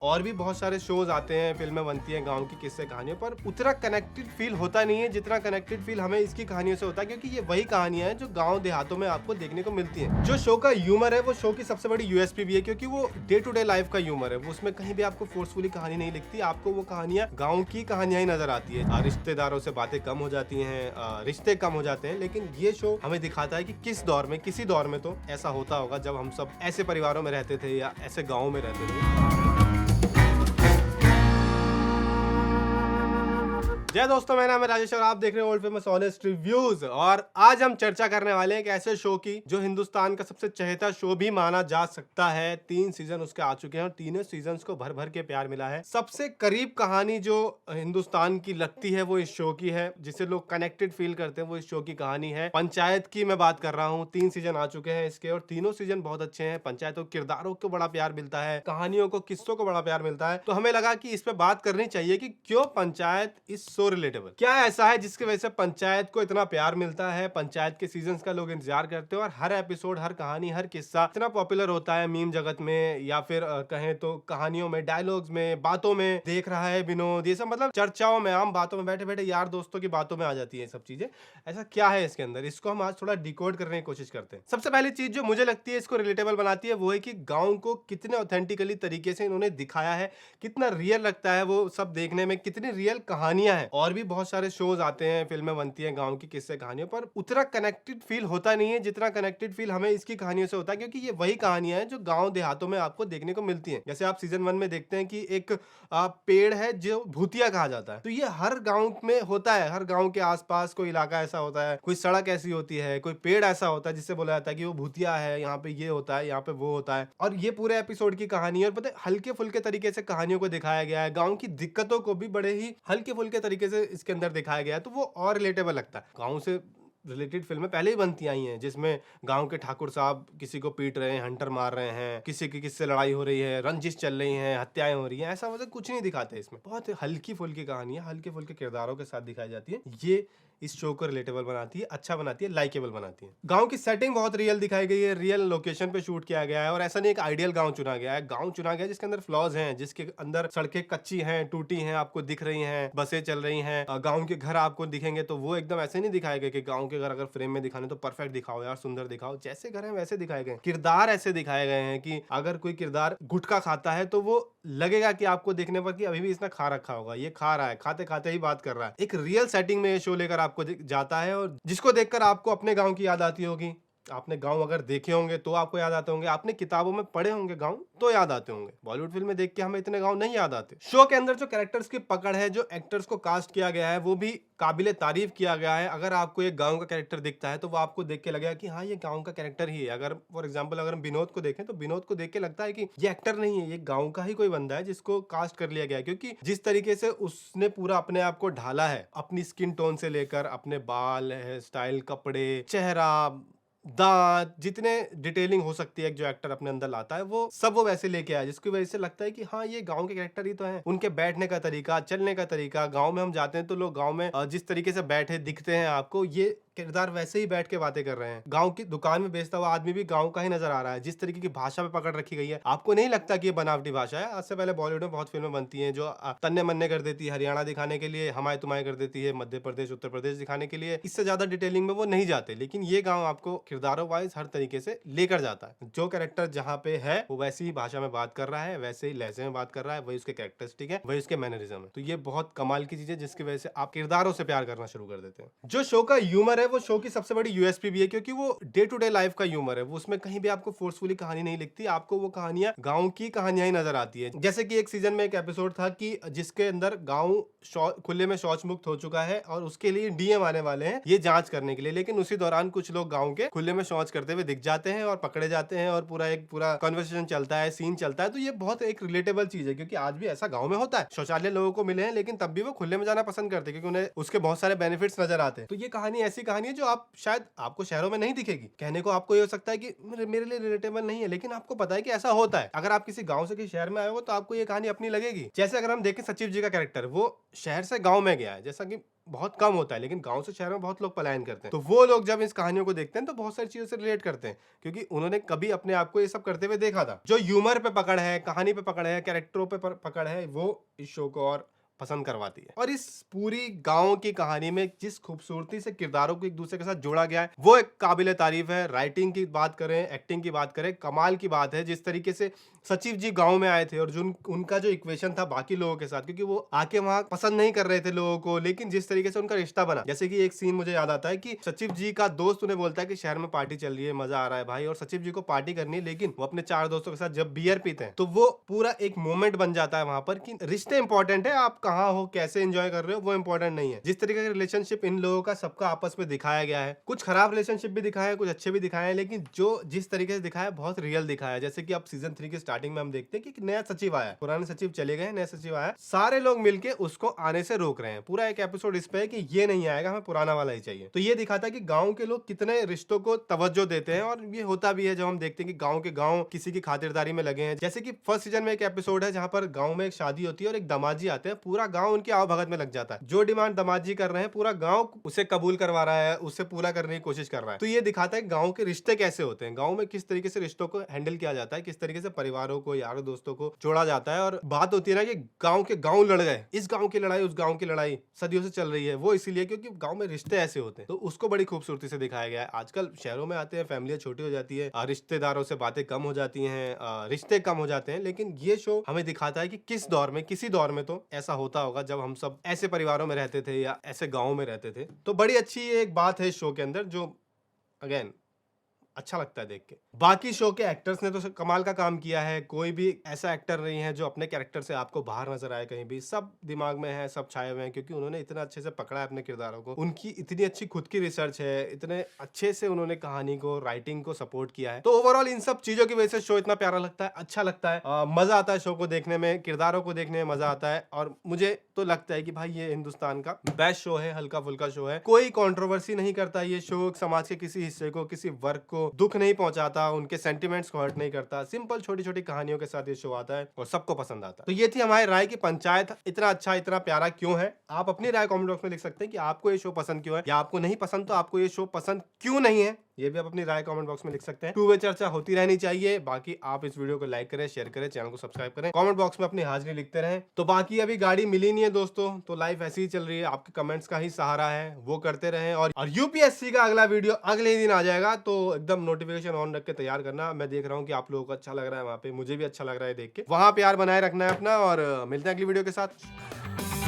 और भी बहुत सारे शोज आते हैं, फिल्में बनती हैं गांव की किस्से कहानियों पर, उतना कनेक्टेड फील होता नहीं है जितना कनेक्टेड फील हमें इसकी कहानियों से होता है, क्योंकि ये वही कहानियां हैं जो गांव देहातों में आपको देखने को मिलती हैं। जो शो का ह्यूमर है वो शो की सबसे बड़ी यूएसपी भी है, क्योंकि वो डे टू डे लाइफ का ह्यूमर है। वो उसमें कहीं भी आपको फोर्सफुली कहानी नहीं लिखती, आपको वो कहानियां गाँव की कहानियां ही नजर आती है। रिश्तेदारों से बातें कम हो जाती हैं, रिश्ते कम हो जाते हैं, लेकिन ये शो हमें दिखाता है कि किस दौर में, किसी दौर में तो ऐसा होता होगा जब हम सब ऐसे परिवारों में रहते थे या ऐसे गाँव में रहते थे। जय दोस्तों, मेरा नाम है राजेश और आप देख रहे हैं ओल्ड फेमस ऑनेस्ट रिव्यूज। और आज हम चर्चा करने वाले हैं एक ऐसे शो की जो हिंदुस्तान का सबसे चहेता शो भी माना जा सकता है। 3 सीजन उसके आ चुके हैं और तीनों सीजन्स को भर भर के प्यार मिला है। सबसे करीब कहानी जो हिंदुस्तान की लगती है वो इस शो की है, जिसे लोग कनेक्टेड फील करते हैं, वो इस शो की कहानी है। पंचायत की मैं बात कर रहा हूँ। 3 सीजन आ चुके हैं इसके और तीनों सीजन बहुत अच्छे हैं। पंचायतों के किरदारों को बड़ा प्यार मिलता है, कहानियों को, किस्सों को बड़ा प्यार मिलता है। तो हमें लगा कि इस पे बात करनी चाहिए कि क्यों पंचायत इस सो रिलेटेबल, क्या ऐसा है जिसकी वजह से पंचायत को इतना प्यार मिलता है, पंचायत के सीजन्स का लोग इंतजार करते हैं और हर एपिसोड, हर कहानी, हर किस्सा इतना पॉपुलर होता है मीम जगत में, या फिर कहें तो कहानियों में, डायलॉग्स में, बातों में। देख रहा है विनोद, ये सब मतलब चर्चाओं में, आम बातों में, बैठे बैठे यार दोस्तों की बातों में आ जाती है सब चीजें। ऐसा क्या है इसके अंदर, इसको हम आज थोड़ा डिकोड करने की कोशिश करते हैं। सबसे पहली चीज जो मुझे लगती है इसको रिलेटेबल बनाती है वो है कि गाँव को कितने ऑथेंटिकली तरीके से इन्होंने दिखाया है, कितना रियल लगता है वो सब देखने में, कितनी रियल कहानियां हैं। और भी बहुत सारे शोज आते हैं, फिल्में बनती हैं गांव की किस्से कहानियों पर, उतना कनेक्टेड फील होता नहीं है जितना कनेक्टेड फील हमें इसकी कहानियों से होता है, क्योंकि ये वही कहानियां हैं जो गांव देहातों में आपको देखने को मिलती हैं। जैसे आप सीजन 1 में देखते हैं कि एक पेड़ है जो भूतिया कहा जाता है, तो ये हर गांव में होता है। हर गांव के आसपास कोई इलाका ऐसा होता है, कोई सड़क ऐसी होती है, कोई पेड़ ऐसा होता है जिससे बोला जाता है कि वो भूतिया है, यहाँ पे ये होता है, यहाँ पे वो होता है। और ये पूरे एपिसोड की कहानी है। और पता है, हल्के फुल्के तरीके से कहानियों को दिखाया गया है, गांव की दिक्कतों को भी बड़े ही हल्के फुल्के तरीके से इसके अंदर दिखाया गया है, तो वो और रिलेटेबल लगता है। गांव से रिलेटेड फिल्में पहले ही बनती आई हैं, जिसमें गांव के ठाकुर साहब किसी को पीट रहे हैं, हंटर मार रहे हैं, किसी की किससे लड़ाई हो रही है, रंजिश चल रही है, हत्याएं हो रही हैं, ऐसा मतलब कुछ नहीं दिखाते इसमें। बहुत हल्की फुल्की कहानी है, हल्के फुल्के किरदारों के साथ दिखाई जाती है। ये इस शो को रिलेटेबल बनाती है, अच्छा बनाती है, लाइकेबल बनाती है। गांव की सेटिंग बहुत रियल दिखाई गई है, रियल लोकेशन पे शूट किया गया है। और ऐसा नहीं एक आइडियल गांव चुना गया है, गांव चुना गया जिसके अंदर फ्लॉज हैं, जिसके अंदर सड़कें कच्ची हैं, टूटी हैं, आपको दिख रही हैं, बसें चल रही हैं। गांव के घर आपको दिखेंगे तो वो एकदम ऐसे नहीं दिखाए गए कि गांव के घर अगर फ्रेम में दिखाने तो परफेक्ट दिखाओ यार, सुंदर दिखाओ। जैसे घर है वैसे दिखाए गए। किरदार ऐसे दिखाए गए हैं कि अगर कोई किरदार गुटखा खाता है तो वो लगेगा कि आपको देखने पर कि अभी भी इसने खा रखा होगा, ये खा रहा है, खाते खाते ही बात कर रहा है। एक रियल सेटिंग में ये शो लेकर आपको जाता है और जिसको देखकर आपको अपने गांव की याद आती होगी। आपने गांव अगर देखे होंगे तो आपको याद आते होंगे, आपने किताबों में पढ़े होंगे गांव तो याद आते होंगे। बॉलीवुड फिल्में देख के हमें इतने गांव नहीं याद आते। शो के अंदर जो कैरेक्टर्स की पकड़ है, जो एक्टर्स को कास्ट किया गया है, वो भी काबिले तारीफ किया गया है। अगर आपको एक गांव का कैरेक्टर दिखता है तो वो आपको देख के लगेगा कि हाँ, ये गांव का कैरेक्टर ही है। अगर फॉर एग्जांपल अगर हम विनोद को देखें तो विनोद को देख के लगता है कि ये एक्टर नहीं है, ये गांव का ही कोई बंदा है जिसको कास्ट कर लिया गया है। क्योंकि जिस तरीके से उसने पूरा अपने आप को ढाला है, अपनी स्किन टोन से लेकर अपने बाल, हेयर स्टाइल, कपड़े, चेहरा, दांत, जितने डिटेलिंग हो सकती है जो एक्टर अपने अंदर लाता है, वो सब वो वैसे लेके आया, जिसकी वजह से लगता है कि हाँ, ये गांव के कैरेक्टर ही तो हैं। उनके बैठने का तरीका, चलने का तरीका, गांव में हम जाते हैं तो लोग गांव में जिस तरीके से बैठे दिखते हैं आपको, ये किरदार वैसे ही बैठ के बातें कर रहे हैं। गांव की दुकान में बेचता हुआ आदमी भी गांव का ही नजर आ रहा है। जिस तरीके की भाषा पे पकड़ रखी गई है, आपको नहीं लगता कि ये बनावटी भाषा है। आज से पहले बॉलीवुड में बहुत फिल्में बनती हैं जो तन्ने मन्ने कर देती है, हरियाणा दिखाने के लिए, हमाय तुमाय कर देती है, मध्य प्रदेश, उत्तर प्रदेश दिखाने के लिए। इससे ज्यादा डिटेलिंग में वो नहीं जाते, लेकिन ये गाँव आपको किरदारों वाइज हर तरीके से लेकर जाता है। जो कैरेक्टर जहाँ पे है वो वैसी ही भाषा में बात कर रहा है, वैसे ही लहजे में बात कर रहा है, वही उसके कैरेक्टरिस्टिक है, वही उसके मैनरिज्म है। तो ये बहुत कमाल की चीज है जिसकी वजह से आप किरदारों से प्यार करना शुरू कर देते हैं। जो शो का ह्यूमर है वो शो की सबसे बड़ी यूएसपी भी है, क्योंकि वो डे टू डे लाइफ का ह्यूमर है। वो उसमें कहीं भी आपको फोर्सफुली कहानी नहीं लिखती, आपको वो कहानियां गांव की कहानियां ही नजर आती है। जैसे कि एक सीजन में एक एपिसोड था कि जिसके अंदर गांव खुले में शौच मुक्त हो चुका है और उसके लिए डीएम आने वाले हैं ये जांच करने के लिए, लेकिन उसी दौरान कुछ लोग गांव के खुले में शौच करते हुए दिख जाते हैं और पकड़े जाते हैं और पूरा कन्वर्सेशन चलता है, सीन चलता है। तो ये बहुत एक रिलेटेबल चीज है, क्योंकि आज भी ऐसा गांव में होता है। शौचालय लोगों को मिले हैं लेकिन तब भी वो खुले में जाना पसंद करते हैं, क्योंकि उन्हें उसके बहुत सारे बेनिफिट्स नजर आते हैं। तो ये कहानी ऐसी कहानी कहानी है जो आप शायद आपको शहरों में नहीं दिखेगी। कहने को आपको ये हो सकता है कि मेरे लिए रिलेटेबल नहीं है, लेकिन आपको पता है कि ऐसा होता है। अगर आप किसी गांव से किसी शहर में आए हो तो आपको ये कहानी अपनी लगेगी। जैसे अगर हम देखें सचिव जी का कैरेक्टर, वो शहर से गांव में गया है, जैसा कि बहुत कम होता है, लेकिन गांव से शहर में बहुत लोग पलायन करते हैं। तो वो लोग जब इस कहानियों को देखते हैं तो बहुत सारी चीजों से रिलेट करते हैं, क्योंकि उन्होंने कभी अपने आप को ये सब करते हुए देखा था। जो ह्यूमर पे पकड़ है, कहानी पे पकड़ है, कैरेक्टरों पे पकड़ है, वो इस शो को और पसंद करवाती है। और इस पूरी गांव की कहानी में जिस खूबसूरती से किरदारों को एक दूसरे के साथ जोड़ा गया है, वो एक काबिले तारीफ है। राइटिंग की बात करें, एक्टिंग की बात करें, कमाल की बात है। जिस तरीके से सचिव जी गांव में आए थे और जो उनका जो इक्वेशन था बाकी लोगों के साथ, क्योंकि वो आके वहां पसंद नहीं कर रहे थे लोगों को, लेकिन जिस तरीके से उनका रिश्ता बना, जैसे कि एक सीन मुझे याद आता है कि सचिव जी का दोस्त उन्हें बोलता है कि शहर में पार्टी चल रही है, मजा आ रहा है भाई, और सचिव जी को पार्टी करनी है, लेकिन वो अपने 4 दोस्तों के साथ जब बियर पीते हैं तो वो पूरा एक मोमेंट बन जाता है वहां पर कि रिश्ते इंपॉर्टेंट है, आप कहाँ हो, कैसे एंजॉय कर रहे हो, वो इंपॉर्टेंट नहीं है। जिस तरीके का रिलेशनशिप इन लोगों का सबका आपस में दिखाया गया है, कुछ खराब रिलेशनशिप भी दिखाया है, कुछ अच्छे भी दिखाए हैं, लेकिन जो जिस तरीके से दिखाया है बहुत रियल दिखाया है। जैसे कि अब सीजन 3 की स्टार्टिंग में हम देखते हैं कि एक नया सचिव आया है, पुराने सचिव चले गए, नया सचिव आया, सारे लोग मिलके उसको आने से रोक रहे हैं। पूरा एक एपिसोड इस पे है कि ये नहीं आएगा, हमें पुराना वाला ही चाहिए। तो ये दिखाता है कि गांव के लोग कितने रिश्तों को तवज्जो देते हैं, और ये होता भी है जब हम देखते हैं कि गांव के गांव किसी की खातिरदारी में लगे हैं। जैसे कि फर्स्ट सीजन में एक एपिसोड है जहां पर गांव में एक शादी होती है और एक दामाद जी आते हैं, पूरा गांव उनकी आवभगत में लग जाता है। जो डिमांड दामाद जी कर रहे हैं पूरा गांव उसे कबूल करवा रहा है, उससे पूरा करने की कोशिश कर रहा है। तो ये दिखाता है गांव के रिश्ते कैसे होते हैं, गांव में किस तरीके से रिश्तों को हैंडल किया जाता है, किस तरीके से परिवारों को, यारों दोस्तों को जोड़ा जाता है। और बात होती है ना कि गांव के गांव लड़ गए, इस गांव की लड़ाई उस गांव की लड़ाई सदियों से चल रही है, वो इसीलिए क्योंकि गांव में रिश्ते ऐसे होते हैं। तो उसको बड़ी खूबसूरती से दिखाया गया है। आजकल शहरों में आते हैं, फैमिलियां छोटी हो जाती है, रिश्तेदारों से बातें कम हो जाती हैं, रिश्ते कम हो जाते हैं, लेकिन ये शो हमें दिखाता है कि किस दौर में, किसी दौर में तो ऐसा होता होगा जब हम सब ऐसे परिवारों में रहते थे या ऐसे गाँव में रहते थे। तो बड़ी अच्छी एक बात है इस शो के अंदर, जो अगेन अच्छा लगता है देख के। बाकी शो के एक्टर्स ने तो कमाल का काम किया है, कोई भी ऐसा एक्टर नहीं है जो अपने कैरेक्टर से आपको बाहर नजर आए कहीं भी। सब दिमाग में है, सब छाए हुए हैं, क्योंकि उन्होंने इतना अच्छे से पकड़ा है अपने किरदारों को। उनकी इतनी अच्छी खुद की रिसर्च है, इतने अच्छे से उन्होंने कहानी को, राइटिंग को सपोर्ट किया है। तो ओवरऑल इन सब चीजों की वजह से शो इतना प्यारा लगता है, अच्छा लगता है, मजा आता है शो को देखने में, किरदारों को देखने में मजा आता है। और मुझे तो लगता है कि भाई ये हिंदुस्तान का बेस्ट शो है, हल्का फुल्का शो है, कोई कंट्रोवर्सी नहीं करता ये शो, समाज के किसी हिस्से को, किसी वर्ग को दुख नहीं पहुंचाता, उनके सेंटिमेंट्स को हर्ट नहीं करता। सिंपल छोटी छोटी कहानियों के साथ ये शो आता है और सबको पसंद आता है। तो ये थी हमारी राय की पंचायत इतना अच्छा, इतना प्यारा क्यों है। आप अपनी राय कमेंट बॉक्स में लिख सकते हैं कि आपको ये शो पसंद क्यों है, या आपको नहीं पसंद तो आपको ये शो पसंद क्यों नहीं है, ये भी आप अपनी राय कमेंट बॉक्स में लिख सकते हैं। टू वे चर्चा होती रहनी चाहिए। बाकी आप इस वीडियो को लाइक करें, शेयर करें, चैनल को सब्सक्राइब करें, कमेंट बॉक्स में अपनी हाजिरी लिखते रहें। तो बाकी अभी गाड़ी मिली नहीं है दोस्तों, तो लाइफ ऐसी ही चल रही है, आपके कमेंट्स का ही सहारा है, वो करते रहें। और यूपीएससी का अगला वीडियो अगले ही दिन आ जाएगा, तो एकदम नोटिफिकेशन ऑन रख के तैयार करना। मैं देख रहा हूँ कि आप लोगों को अच्छा लग रहा है वहाँ पे, मुझे भी अच्छा लग रहा है देख के। वहाँ प्यार बनाए रखना है अपना, और मिलते हैं अगली वीडियो के साथ।